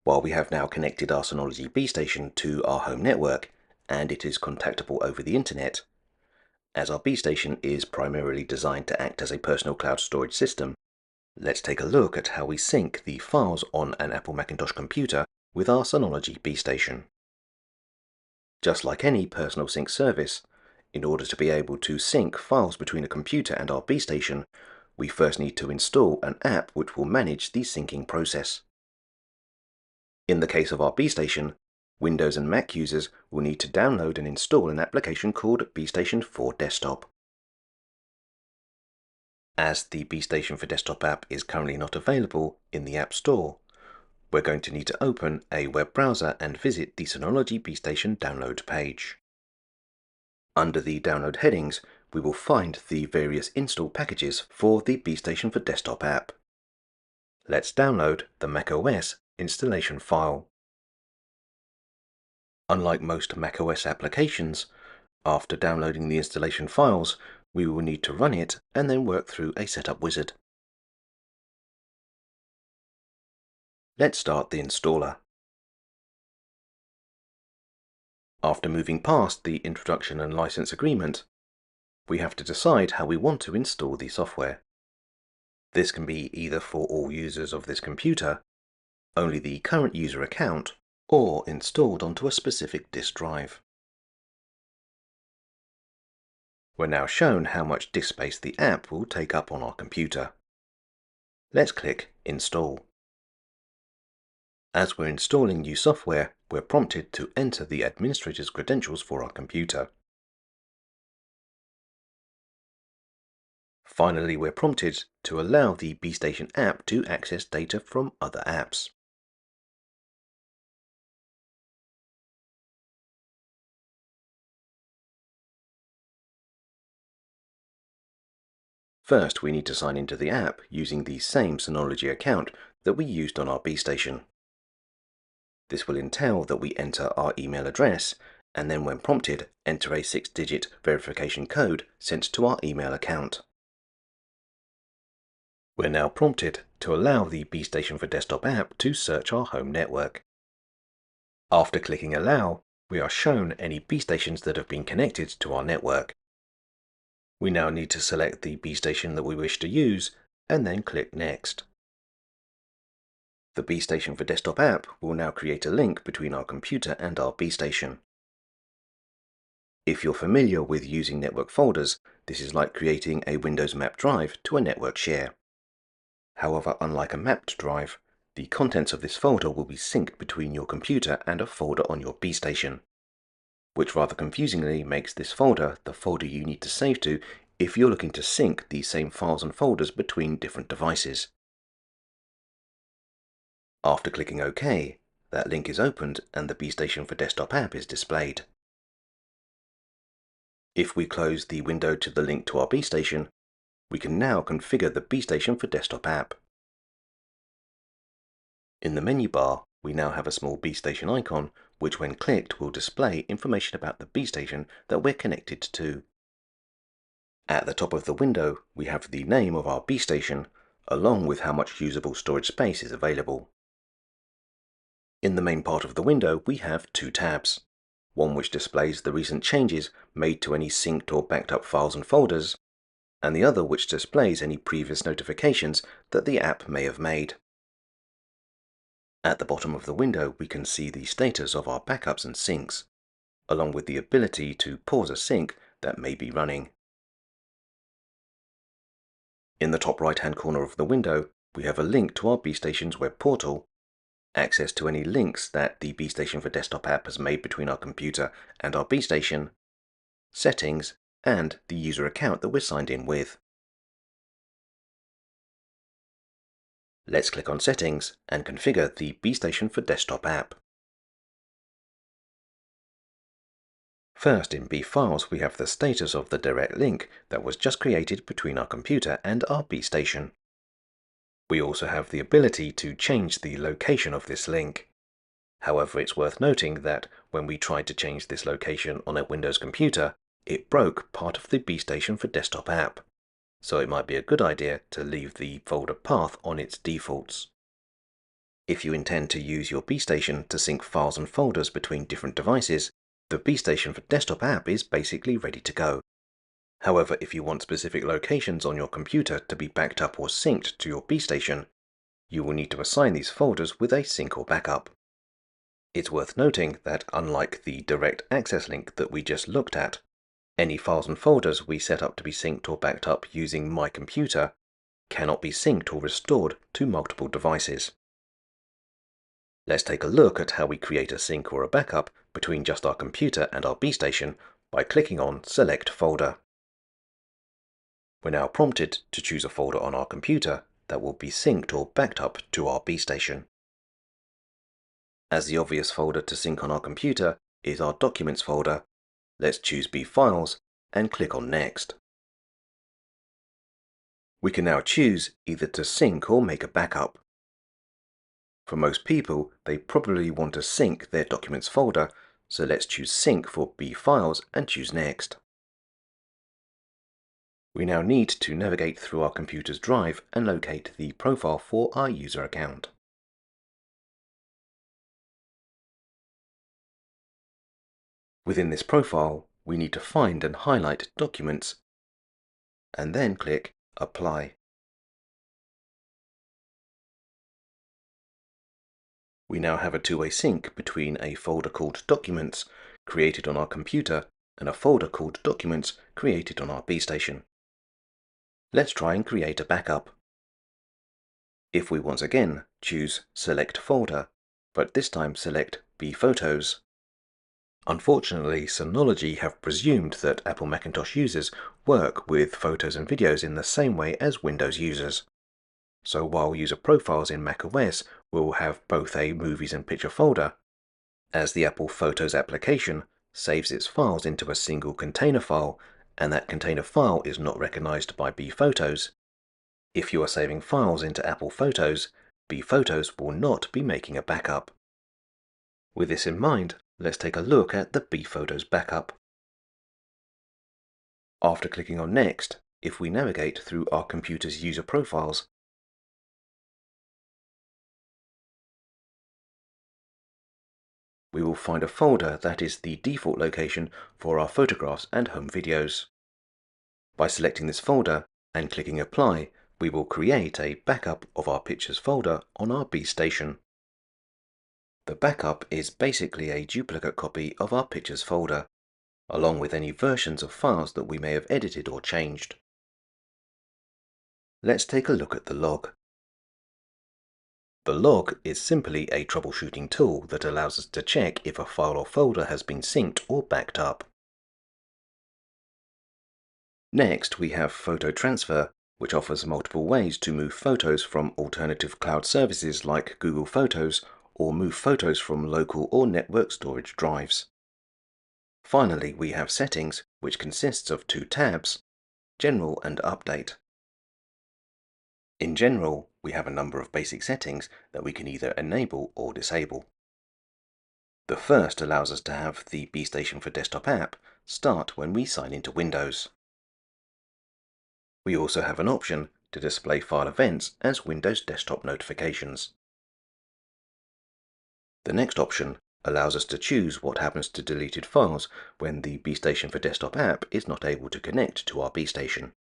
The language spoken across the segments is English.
While we have now connected our Synology BeeStation to our home network, and it is contactable over the internet, as our BeeStation is primarily designed to act as a personal cloud storage system, let's take a look at how we sync the files on an Apple Macintosh computer with our Synology BeeStation. Just like any personal sync service, in order to be able to sync files between a computer and our BeeStation, we first need to install an app which will manage the syncing process. In the case of our BeeStation, Windows and Mac users will need to download and install an application called BeeStation for Desktop. As the BeeStation for Desktop app is currently not available in the App Store, we're going to need to open a web browser and visit the Synology BeeStation download page. Under the download headings, we will find the various install packages for the BeeStation for Desktop app. Let's download the macOS installation file. Unlike most macOS applications, after downloading the installation files, we will need to run it and then work through a setup wizard. Let's start the installer. After moving past the introduction and license agreement, we have to decide how we want to install the software. This can be either for all users of this computer, only the current user account, or installed onto a specific disk drive. We're now shown how much disk space the app will take up on our computer. Let's click Install. As we're installing new software, we're prompted to enter the administrator's credentials for our computer. Finally, we're prompted to allow the BeeStation app to access data from other apps. First, we need to sign into the app using the same Synology account that we used on our BeeStation. This will entail that we enter our email address and then, when prompted, enter a 6-digit verification code sent to our email account. We're now prompted to allow the BeeStation for Desktop app to search our home network. After clicking Allow, we are shown any BeeStations that have been connected to our network. We now need to select the BeeStation that we wish to use and then click Next. The BeeStation for Desktop app will now create a link between our computer and our BeeStation. If you're familiar with using network folders, this is like creating a Windows map drive to a network share. However, unlike a mapped drive, the contents of this folder will be synced between your computer and a folder on your BeeStation, which rather confusingly makes this folder the folder you need to save to if you're looking to sync these same files and folders between different devices. After clicking OK, that link is opened and the BeeStation for Desktop app is displayed. If we close the window to the link to our BeeStation, we can now configure the BeeStation for Desktop app. In the menu bar, we now have a small BeeStation icon, which when clicked will display information about the BeeStation that we're connected to. At the top of the window, we have the name of our BeeStation, along with how much usable storage space is available. In the main part of the window, we have two tabs. One which displays the recent changes made to any synced or backed up files and folders, and the other which displays any previous notifications that the app may have made. At the bottom of the window, we can see the status of our backups and syncs, along with the ability to pause a sync that may be running. In the top right-hand corner of the window, we have a link to our BeeStation's web portal, access to any links that the BeeStation for Desktop app has made between our computer and our BeeStation, settings, and the user account that we're signed in with. Let's click on Settings and configure the BeeStation for Desktop app. First, in BeeFiles, we have the status of the direct link that was just created between our computer and our BeeStation. We also have the ability to change the location of this link. However, it's worth noting that when we tried to change this location on a Windows computer, it broke part of the BeeStation for Desktop app, so it might be a good idea to leave the folder path on its defaults. If you intend to use your BeeStation to sync files and folders between different devices, the BeeStation for Desktop app is basically ready to go. However, if you want specific locations on your computer to be backed up or synced to your BeeStation, you will need to assign these folders with a sync or backup. It's worth noting that unlike the direct access link that we just looked at, any files and folders we set up to be synced or backed up using My Computer cannot be synced or restored to multiple devices. Let's take a look at how we create a sync or a backup between just our computer and our BeeStation by clicking on Select Folder. We're now prompted to choose a folder on our computer that will be synced or backed up to our BeeStation. As the obvious folder to sync on our computer is our Documents folder, let's choose BeeFiles and click on Next. We can now choose either to sync or make a backup. For most people, they probably want to sync their Documents folder, so let's choose Sync for BeeFiles and choose Next. We now need to navigate through our computer's drive and locate the profile for our user account. Within this profile, we need to find and highlight Documents and then click Apply. We now have a two-way sync between a folder called Documents created on our computer and a folder called Documents created on our BeeStation. Let's try and create a backup. If we once again choose Select Folder, but this time select BeePhotos. Unfortunately, Synology have presumed that Apple Macintosh users work with photos and videos in the same way as Windows users. So while user profiles in macOS will have both a Movies and Picture folder, as the Apple Photos application saves its files into a single container file, and that container file is not recognized by BeePhotos, if you are saving files into Apple Photos, BeePhotos will not be making a backup. With this in mind, let's take a look at the BeePhotos backup. After clicking on Next, if we navigate through our computer's user profiles, we will find a folder that is the default location for our photographs and home videos. By selecting this folder and clicking Apply, we will create a backup of our Pictures folder on our BeeStation. The backup is basically a duplicate copy of our Pictures folder, along with any versions of files that we may have edited or changed. Let's take a look at the log. The log is simply a troubleshooting tool that allows us to check if a file or folder has been synced or backed up. Next, we have Photo Transfer, which offers multiple ways to move photos from alternative cloud services like Google Photos or move photos from local or network storage drives. Finally, we have Settings, which consists of two tabs, General and Update. In General, we have a number of basic settings that we can either enable or disable. The first allows us to have the BeeStation for Desktop app start when we sign into Windows. We also have an option to display file events as Windows desktop notifications. The next option allows us to choose what happens to deleted files when the BeeStation for Desktop app is not able to connect to our BeeStation.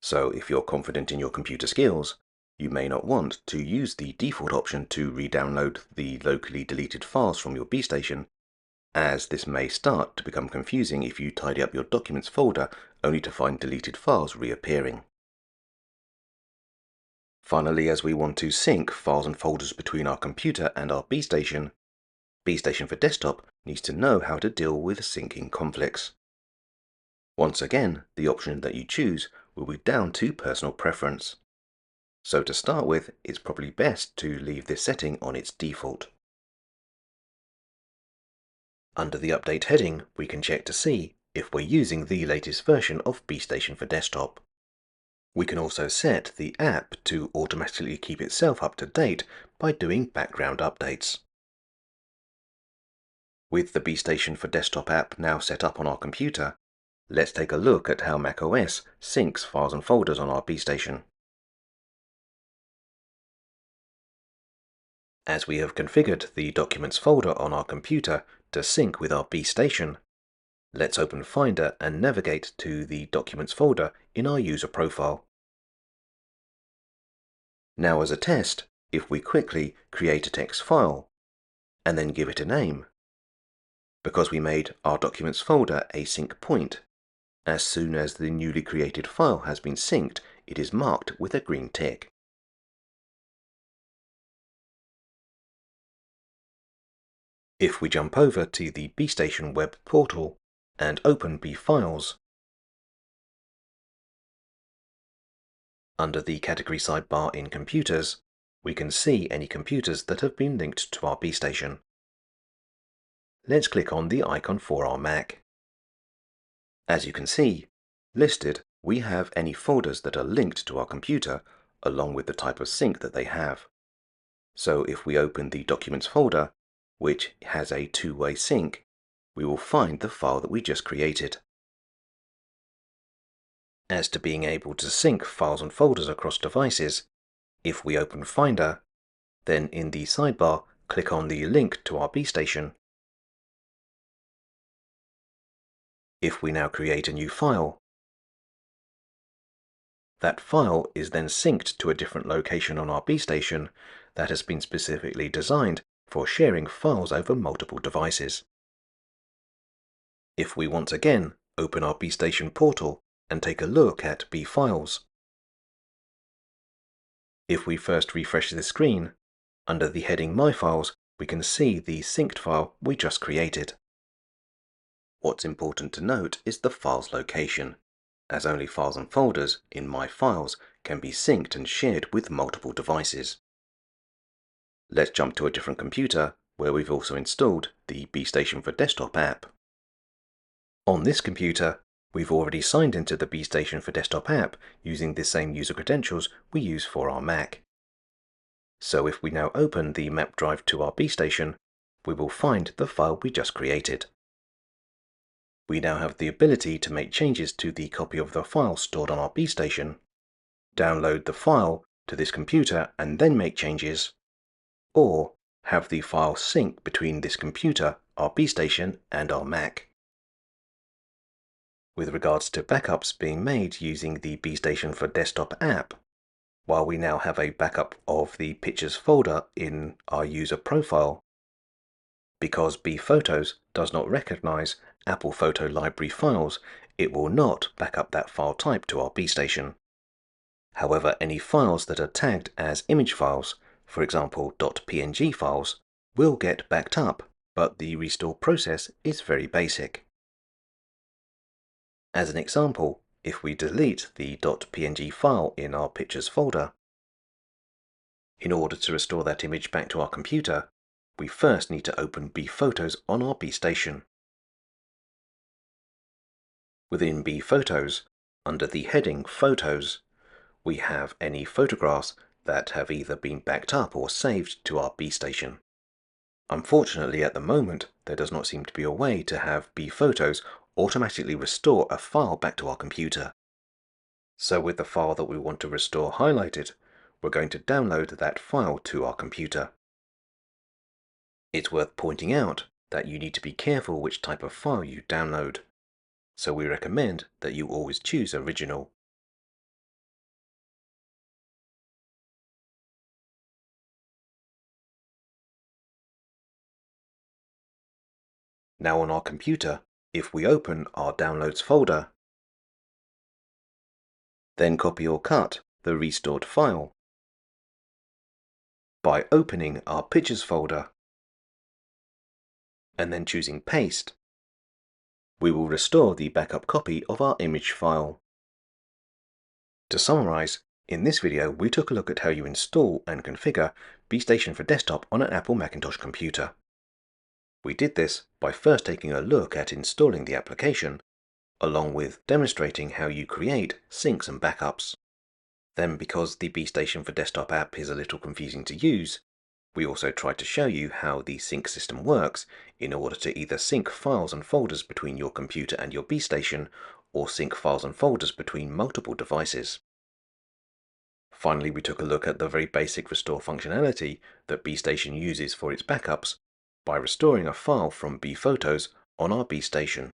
So if you're confident in your computer skills, you may not want to use the default option to re-download the locally deleted files from your BeeStation, as this may start to become confusing if you tidy up your Documents folder only to find deleted files reappearing. Finally, as we want to sync files and folders between our computer and our BeeStation, BeeStation for Desktop needs to know how to deal with syncing conflicts. Once again, the option that you choose will be down to personal preference. So to start with, it's probably best to leave this setting on its default. Under the Update heading, we can check to see if we're using the latest version of BeeStation for Desktop. We can also set the app to automatically keep itself up to date by doing background updates. With the BeeStation for Desktop app now set up on our computer, let's take a look at how macOS syncs files and folders on our BeeStation. As we have configured the Documents folder on our computer to sync with our BeeStation, let's open Finder and navigate to the Documents folder in our user profile. Now as a test, if we quickly create a text file and then give it a name, because we made our Documents folder a sync point, as soon as the newly created file has been synced, it is marked with a green tick. If we jump over to the BeeStation web portal and open BeeFiles, under the category sidebar in Computers, we can see any computers that have been linked to our BeeStation. Let's click on the icon for our Mac. As you can see, listed, we have any folders that are linked to our computer along with the type of sync that they have. So if we open the Documents folder, which has a two-way sync, we will find the file that we just created. As to being able to sync files and folders across devices, if we open Finder, then in the sidebar, click on the link to our BeeStation. If we now create a new file, that file is then synced to a different location on our BeeStation that has been specifically designed for sharing files over multiple devices. If we once again open our BeeStation portal and take a look at BeeFiles, if we first refresh the screen, under the heading My Files, we can see the synced file we just created. What's important to note is the file's location, as only files and folders in My Files can be synced and shared with multiple devices. Let's jump to a different computer where we've also installed the BeeStation for Desktop app. On this computer, we've already signed into the BeeStation for Desktop app using the same user credentials we use for our Mac. So if we now open the map drive to our BeeStation, we will find the file we just created. We now have the ability to make changes to the copy of the file stored on our BeeStation, download the file to this computer and then make changes, or have the file sync between this computer, our BeeStation, and our Mac. With regards to backups being made using the BeeStation for Desktop app, while we now have a backup of the Pictures folder in our user profile, because BeePhotos does not recognize Apple Photo Library files, it will not back up that file type to our BeeStation. However, any files that are tagged as image files, for example .png files, will get backed up, but the restore process is very basic. As an example, if we delete the .png file in our Pictures folder, in order to restore that image back to our computer, we first need to open BeePhotos on our BeeStation. Within BeePhotos, under the heading Photos, we have any photographs that have either been backed up or saved to our BeeStation. Unfortunately, at the moment, there does not seem to be a way to have BeePhotos automatically restore a file back to our computer. So with the file that we want to restore highlighted, we're going to download that file to our computer. It's worth pointing out that you need to be careful which type of file you download, so we recommend that you always choose original. Now on our computer, if we open our Downloads folder, then copy or cut the restored file by opening our Pictures folder and then choosing Paste, we will restore the backup copy of our image file. To summarize, in this video we took a look at how you install and configure BeeStation for Desktop on an Apple Macintosh computer. We did this by first taking a look at installing the application, along with demonstrating how you create syncs and backups. Then, because the BeeStation for Desktop app is a little confusing to use, we also tried to show you how the sync system works in order to either sync files and folders between your computer and your BeeStation, or sync files and folders between multiple devices. Finally, we took a look at the very basic restore functionality that BeeStation uses for its backups by restoring a file from BeePhotos on our BeeStation.